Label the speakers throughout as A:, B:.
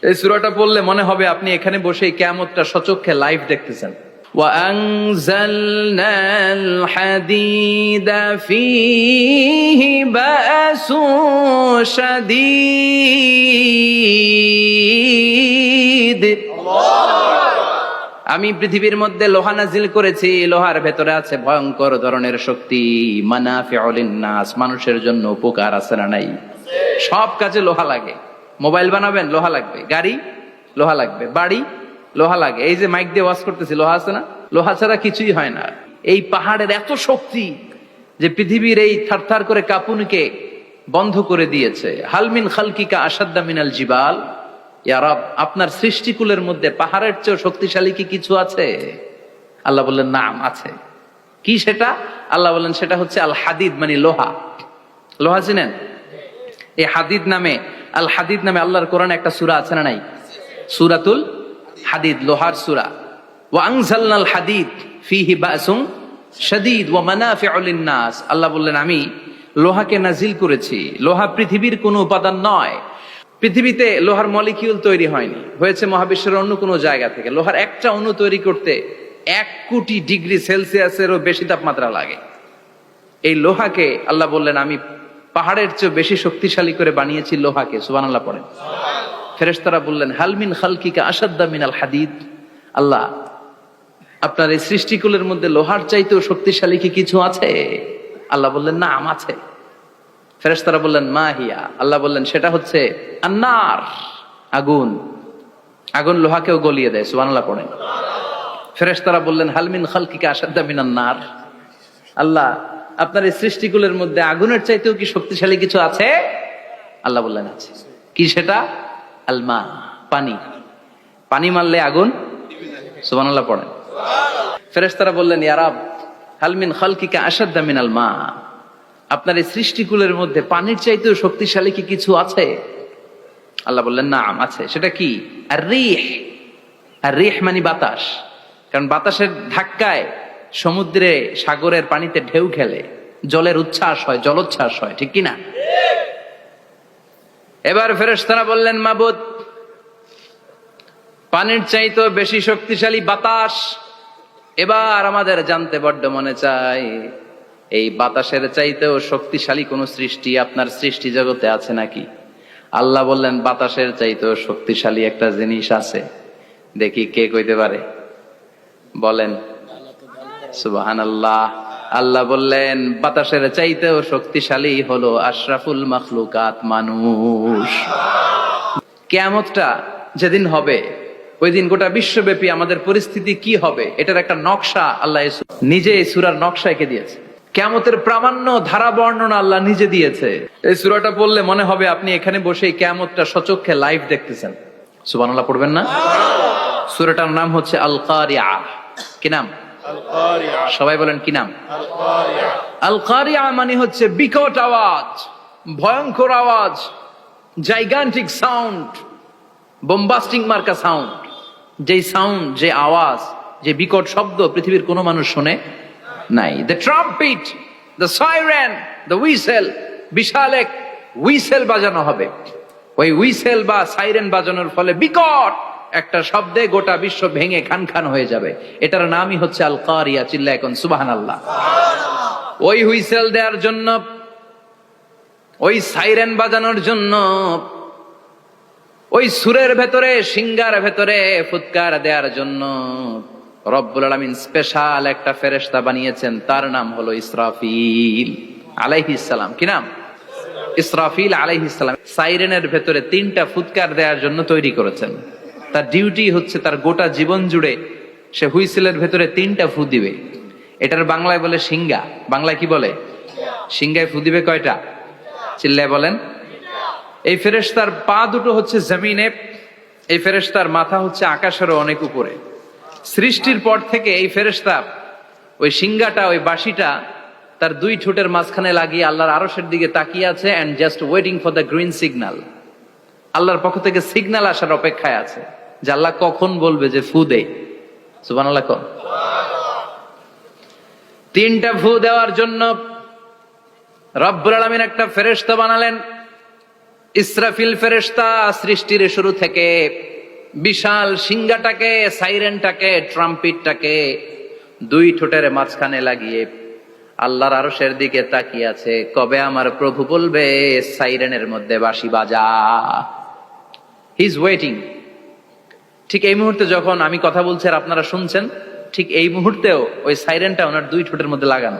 A: এই সূরাটা পড়লে মনে হবে আপনি এখানে বসে কিয়ামতটা সচক্ষে লাইভ দেখতেছেন। وأنزلنا الحديد فيه بأس شديد। আমি পৃথিবীর মধ্যে লোহা নাজিল করেছি, লোহার ভেতরে আছে ভয়ঙ্কর ধরনের শক্তি। মানাফিউ লিন-নাস, মানুষের জন্য উপকার আছে না নাই? সব কাজে লোহা লাগে। মোবাইল বানাবেন, লোহা লাগবে। গাড়ি, লোহা লাগবে। বাড়ি, লোহা লাগে। এই যে মাইক দিয়ে ওয়াজ করতেছি, লোহা আছে না? লোহা ছাড়া কিছুই হয় না। এই পাহাড়ের এত শক্তি যে পৃথিবীর এই থারথার করে কাঁপুনিকে বন্ধ করে দিয়েছে। হালমিন খালকিকা আসাদ্দা মিনাল জিবাল। ইয়া রব, আপনার সৃষ্টিকুলের মধ্যে পাহাড়ের চেয়ে শক্তিশালী কি কিছু আছে? আল্লাহ বললেন নাম আছে। কি সেটা? আল্লাহ বললেন সেটা হচ্ছে আল হাদিদ, মানে লোহা। লোহা চিনেন? এই হাদিদ নামে, আল হাদিদ নামে আল্লাহর কোরআনে একটা সূরা আছে না নাই? সূরাতুল হাদিদ, লোহার সূরা। ওয়া আনজালনাল হাদিদ ফীহি বাসুন শাদীদ ওয়া মানাফিউ লিন-নাস। আল্লাহ বললেন আমি লোহাকে নাজিল করেছি। লোহা পৃথিবীর কোনো উপাদান নয়। পৃথিবীতে লোহার মলিকিউল তৈরি হয়নি, হয়েছে মহাবিশ্বের অন্য কোনো জায়গা থেকে। লোহার একটা অণু তৈরি করতে 1 কোটি ডিগ্রি সেলসিয়াসেরও বেশি তাপমাত্রা লাগে। এই লোহাকে আল্লাহ বললেন আমি পাহাড়ের চেয়ে বেশি শক্তিশালী করে বানিয়েছি লোহাকে। সুবহানাল্লাহ পড়েন। ফেরেশতারা বললেন হালমিন খালকিকা আসাদ্দা মিনাল হাদিদ। আল্লাহ, আপনার এই সৃষ্টিকুলের মধ্যে লোহার চাইতেও শক্তিশালী কি কিছু আছে? আল্লাহ বললেন নাম আছে। ফেরেশতারা বললেন মা হিয়া। আল্লাহ বললেন সেটা হচ্ছে আন্নার, আগুন। আগুন লোহাকেও গলিয়ে দেয়। সুবহানাল্লাহ পড়েন। ফেরেশতারা বললেন হালমিন খালকিকা আসাদ্দা মিনান নার। আল্লাহ, আপনার এই সৃষ্টিকুলের মধ্যে আগুনের চাইতেও কি শক্তিশালী কিছু আছে? আল্লাহ বললেন আছে। কি সেটা? আলমা, পানি। পানি মারলে আগুন। সুবহানাল্লাহ পড়েন। ফেরেশতারা বললেন ইয়া রব, হালমিন খালকিকা আসাদ্দা মিনাল মা। আপনার এই সৃষ্টিকুলের মধ্যে পানির চাইতেও শক্তিশালী কি কিছু আছে? আল্লাহ বললেন নাম আছে। সেটা কি? আর রিহ। আর রিহ মানে বাতাস। কারণ বাতাসের ধাক্কায় সমুদ্রে, সাগরের পানিতে ঢেউ খেলে, জলের উচ্ছ্বাস হয়, জলোচ্ছ্বাস হয়, ঠিক কিনা? এবার ফেরেশতারা বললেন মাবুদ, পানির চাইতেও বেশি শক্তিশালী বাতাস। এবার আমাদের জানতে বড্ড মনে চায়, এই বাতাসের চাইতেও শক্তিশালী কোন সৃষ্টি আপনার সৃষ্টি জগতে আছে নাকি? আল্লাহ বললেন বাতাসের চাইতেও শক্তিশালী একটা জিনিস আছে। দেখি কে কইতে পারে, বলেন। সুবহানাল্লাহ। আল্লাহ বললেন বাতাসের চাইতেও শক্তিশালী হলো আশরাফুল মাখলুকাত, মানুষ। কিয়ামতটা যেদিন হবে, ওই দিন গোটা বিশ্বব্যাপী আমাদের পরিস্থিতি কি হবে এটার একটা নকশা আল্লাহ নিজে এই সূরার নকশা এঁকে দিয়েছে। কিয়ামতের প্রামাণ্য ধারা বর্ণনা আল্লাহ নিজে দিয়েছে। এই সূরাটা পড়লে মনে হবে আপনি এখানে বসে এই কিয়ামতটা সচক্ষে লাইভ দেখতেছেন। সুবহানাল্লাহ পড়বেন না? সূরাটার নাম হচ্ছে আল কারিআ। কি নাম? আল কারিআ। সবাই বলেন কি নাম? আল কারিআ। আল কারিআ মানে হচ্ছে বিকট আওয়াজ, ভয়ঙ্কর আওয়াজ, জাইগান্টিক সাউন্ড, বোম্বাস্টিক মার্কা সাউন্ড। যেই সাউন্ড, যে আওয়াজ, যে বিকট শব্দ পৃথিবীর কোনো মানুষ শুনে নাই। The trumpet, the siren, the whistle. বিশাল এক হুইসেল বাজানো হবে। ওই হুইসেল বা সাইরেন বাজানোর ফলে বিকট একটা শব্দে গোটা বিশ্ব ভেঙে খান খান হয়ে যাবে। এটার নামই হচ্ছে আল কারিয়া। চিল্লায় এখন সুবহানাল্লাহ। ওই হুইসেল দেওয়ার জন্য, ওই সাইরেন বাজানোর জন্য, ওই সুরের ভেতরে, সিঙ্গার ভেতরে ফুৎকার দেওয়ার জন্য রব্বুল আলামিন স্পেশাল একটা ফেরেশতা বানিয়েছেন। তার নাম হলো ইসরাফিল আলাইহিস সালাম। কি নাম? ইসরাফিল আলাইহিস সালাম। সাইরেনের ভেতরে 3টা ফুৎকার দেওয়ার জন্য তৈরি করেছেন। তার ডিউটি হচ্ছে তার গোটা জীবন জুড়ে সে হুইসেলের ভেতরে 3টা ফু দিবে। এটার বাংলায় বলে সিঙ্গা। বাংলায় কি বলে? সিঙ্গায় ফু দিবে কয়টা? চিল্লায় বলেন। এই ফেরেশতার পা দুটো হচ্ছে জমিনে, এই ফেরেশতার মাথা হচ্ছে আকাশেরও অনেক উপরে। সৃষ্টির পর থেকে এই ফেরেশতা ওই সিঙ্গাটা, ওই বাঁশিটা তার 2 ঠোঁটের মাঝখানে লাগিয়ে আল্লাহর আরশের দিকে তাকিয়ে আছে, and just waiting for the green signal. আল্লাহর পক্ষ থেকে সিগন্যাল আসার অপেক্ষায় আছে যে আল্লাহ কখন বলবে যে ফু দে। সুবহানাল্লাহ। 3টা ফু দেওয়ার জন্য রব্বুল আলামিন একটা ফেরেশতা বানালেন। ইসরাফিল ফেরেশতা সৃষ্টির শুরু থেকে বিশাল সিংহাটাকে, সাইরেনটাকে, ট্রাম্পিটটাকে দুই ঠোঁটের মাঝখানে লাগিয়ে আল্লাহর আরশের দিকে তাকিয়ে আছে, কবে আমার প্রভু বলবে সাইরেনের মধ্যে বাঁশি বাজা। He is waiting. ঠিক এই মুহূর্তে যখন আমি কথা বলছি আর আপনারা শুনছেন, ঠিক এই মুহূর্তেও ওই সাইরেনটা ওনার দুই ঠোঁটের মধ্যে লাগানো,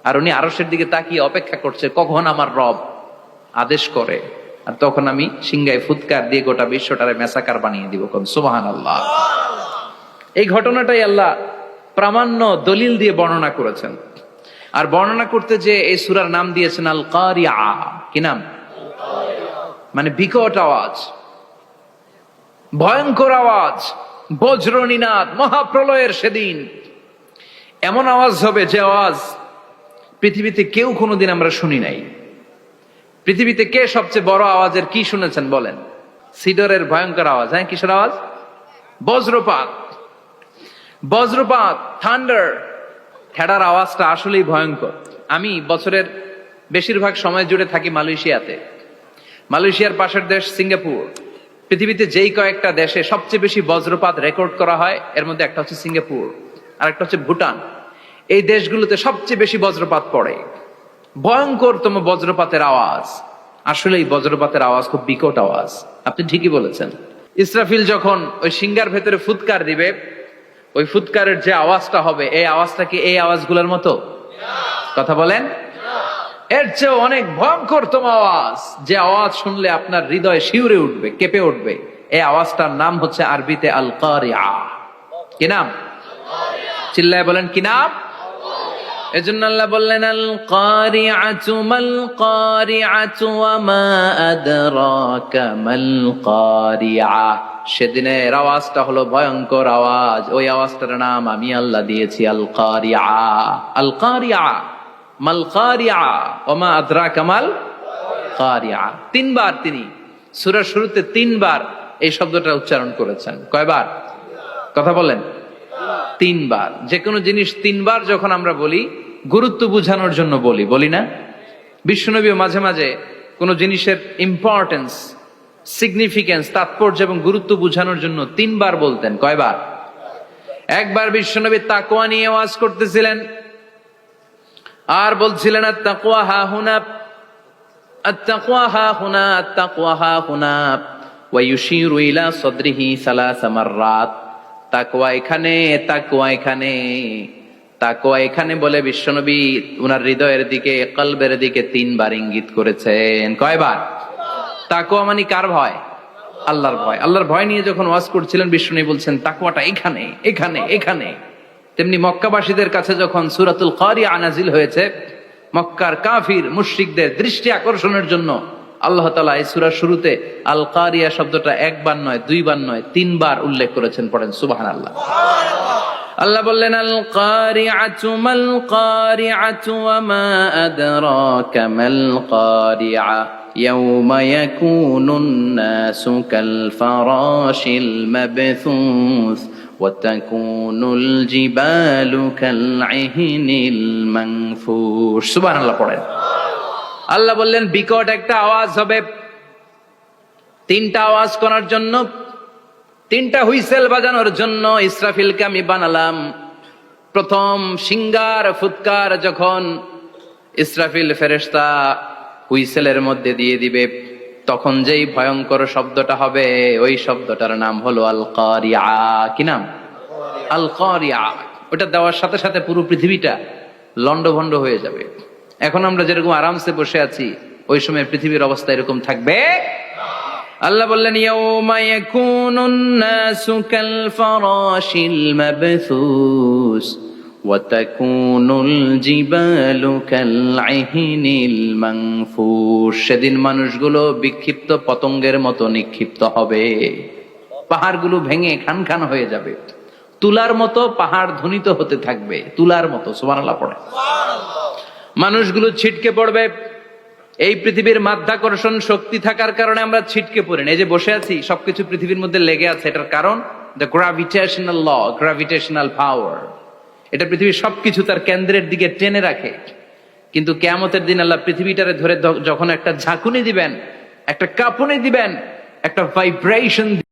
A: আর উনি আরশের দিকে তাকিয়ে অপেক্ষা করছে কখন আমার রব আদেশ করে, আর তখন আমি সিংহায় ফুৎকার দিয়ে গোটা বিশ্বটারে মেসাকার বানিয়ে দিব। কোন সুবহানাল্লাহ। এই ঘটনাটাই আল্লাহ প্রামাণ্য দলিল দিয়ে বর্ণনা করেছেন। আর বর্ণনা করতে যে এই সূরার নাম দিয়েছেন আল কারিয়া। কি নাম? মানে বিকট আওয়াজ, ভয়ঙ্কর আওয়াজ, বজ্রনিনাদ, মহাপ্রলয়ের সেদিন এমন আওয়াজ হবে যে আওয়াজ পৃথিবীতে কেউ কোনোদিন আমরা শুনি নাই। পৃথিবীতে কে সবচেয়ে বড় আওয়াজের কি শুনেছেন বলেন? সিডরের ভয়ঙ্কর আওয়াজ। হ্যাঁ, কিসের আওয়াজ? বজ্রপাত। বজ্রপাত, থান্ডার। খেড়ার আওয়াজটা আসলেই ভয়ঙ্কর। আমি বছরের বেশিরভাগ সময় জুড়ে থাকি মালয়েশিয়াতে। মালয়েশিয়ার পাশের দেশ সিঙ্গাপুর। পৃথিবীতে যেই কয়েকটা দেশে সবচেয়ে বেশি বজ্রপাত রেকর্ড করা হয় এর মধ্যে একটা হচ্ছে সিঙ্গাপুর, আর একটা হচ্ছে ভুটান। এই দেশগুলোতে সবচেয়ে বেশি বজ্রপাত পড়ে। ভয়ঙ্করতম বজ্রপাতের আওয়াজ। আসলে এই বজ্রপাতের আওয়াজ খুব বিকট আওয়াজ। আপনি ঠিকই বলেছেন। ইসরাফিল যখন ওই সিংহার ভেতরে ফুৎকার দিবে, ওই ফুৎকারের যে আওয়াজটা হবে, এই আওয়াজটা কি এই আওয়াজগুলোর মতো? কথা বলেন। এর চেয়ে অনেক ভয়ঙ্করতম আওয়াজ, যে আওয়াজ শুনলে আপনার হৃদয় শিউরে উঠবে, কেঁপে উঠবে। এই আওয়াজটার নাম হচ্ছে আরবিতে আল কারিয়া। কি নাম? চিল্লায় বলেন, কি নাম? এজন্য আল্লাহ বললেন আল কারিআতু মাল কারিআতু ওয়া মা আদরাকা মাল কারিআ। সেদিনের আওয়াজটা হলো ভয়ঙ্কর আওয়াজ। ওই আওয়াজটার নাম আমি আল্লাহ দিয়েছি আল কারিআ। আল কারিআ মাল কারিআ ওয়া মা আদরাকা মাল কারিআ। তিনবার তিনি সূরার শুরুতে তিনবার এই শব্দটা উচ্চারণ করেছেন। কয়বার? কথা বলেন। তিনবার। যে কোনো জিনিস তিনবার যখন আমরা বলি গুরুত্ব বোঝানোর জন্য বলি, বলি না? বিশ্বনবীও মাঝে মাঝে কোনো জিনিসের ইম্পর্টেন্স, সিগনিফিকেন্স, তাৎপর্য এবং গুরুত্ব বোঝানোর জন্য তিনবার বলতেন। কয়বার? একবার বিশ্বনবী তাকওয়া নিয়ে ওয়াজ করতেছিলেন আর বলছিলেন আত-তাকওয়া হা হুনা, আত-তাকওয়া হা হুনা, আত-তাকওয়া হা হুনা ওয়া ইউশিরু ইলা সাদরিহি সালাসা মাররাত। তাকওয়া এখানে, তাকওয়া এখানে, তাকওয়া এখানে বলে বিশ্বনবী উনার হৃদয়ের দিকে, কলবের দিকে তিনবার ইঙ্গিত করেছেন। কয়বার? তাকওয়া মানে কার ভয়? আল্লাহর ভয়। আল্লাহর ভয় নিয়ে যখন ওয়াজ করছিলেন বিশ্বনবী বলছেন তাকওয়াটা এখানে, এখানে, এখানে। তেমনি মক্কাবাসীদের কাছে যখন সূরাতুল কারিয়া নাজিল হয়েছে, মক্কার কাফির মুশরিকদের দৃষ্টি আকর্ষণের জন্য আল্লাহ তাআলা এই সূরার শুরুতে আল কারিয়া শব্দটা একবার নয়, দুইবার নয়, তিনবার উল্লেখ করেছেন। পড়েন সুবহানাল্লাহ। আল্লাহ বললেন আল কারিআতু মাল কারিআতু ওয়া মা আদরাকা মাল কারিআ ইয়াউমা ইয়াকুনুন নাসু কাল ফারাশিল মাবথুস ওয়া তাকুনুল জিবালু কাল ইহনিল মানফুশ। সুবহানাল্লাহ পড়েন। আল্লাহ বললেন বিকট একটা আওয়াজ হবে। তিনটা আওয়াজ করার জন্য, তিনটা হুইসেল বাজানোর জন্য ইসরাফিলকে আমি বানালাম। প্রথম সিংহার ফুৎকার যখন ইসরাফিল ফেরেশতা হুইসেলের মধ্যে দিয়ে দিবে, তখন যেই ভয়ঙ্কর শব্দটা হবে, ওই শব্দটার নাম হলো আল কারিআ। কি নাম? আল কারিআ। ওটা দেওয়ার সাথে সাথে পুরো পৃথিবীটা লন্ডভন্ড হয়ে যাবে। এখন আমরা যেরকম আরামসে বসে আছি, ওই সময় পৃথিবীর অবস্থা এরকম থাকবে। আল্লাহ বললেন ইয়াউমা ইয়াকুনুন নাসু কাল ফারাশিল মাবথুস ওয়া তাকুনুল জিবালু কাল ইহনিল মানফুশ। সেদিন মানুষগুলো বিক্ষিপ্ত পতঙ্গের মতো নিক্ষিপ্ত হবে। পাহাড়গুলো ভেঙে খান খান হয়ে যাবে। তুলার মতো পাহাড় ধ্বনিত হতে থাকবে, তুলার মতো। সুবহানাল্লাহ পড়ে। মানুষগুলো ছিটকে পড়বে। এই পৃথিবীর মাধ্যাকর্ষণ শক্তি থাকার কারণে আমরা ছিটকে পড়ি না। এই যে বসে আছি, সবকিছু পৃথিবীর মধ্যে লেগে আছে। এটার কারণ দ্য গ্রাভিটেশনাল ল, গ্রাভিটেশনাল পাওয়ার। এটা পৃথিবীর সবকিছু তার কেন্দ্রের দিকে টেনে রাখে। কিন্তু কিয়ামতের দিন আল্লাহ পৃথিবীটারে ধরে যখন একটা ঝাঁকুনি দিবেন, একটা কাঁপুনি দিবেন, একটা ভাইব্রেশন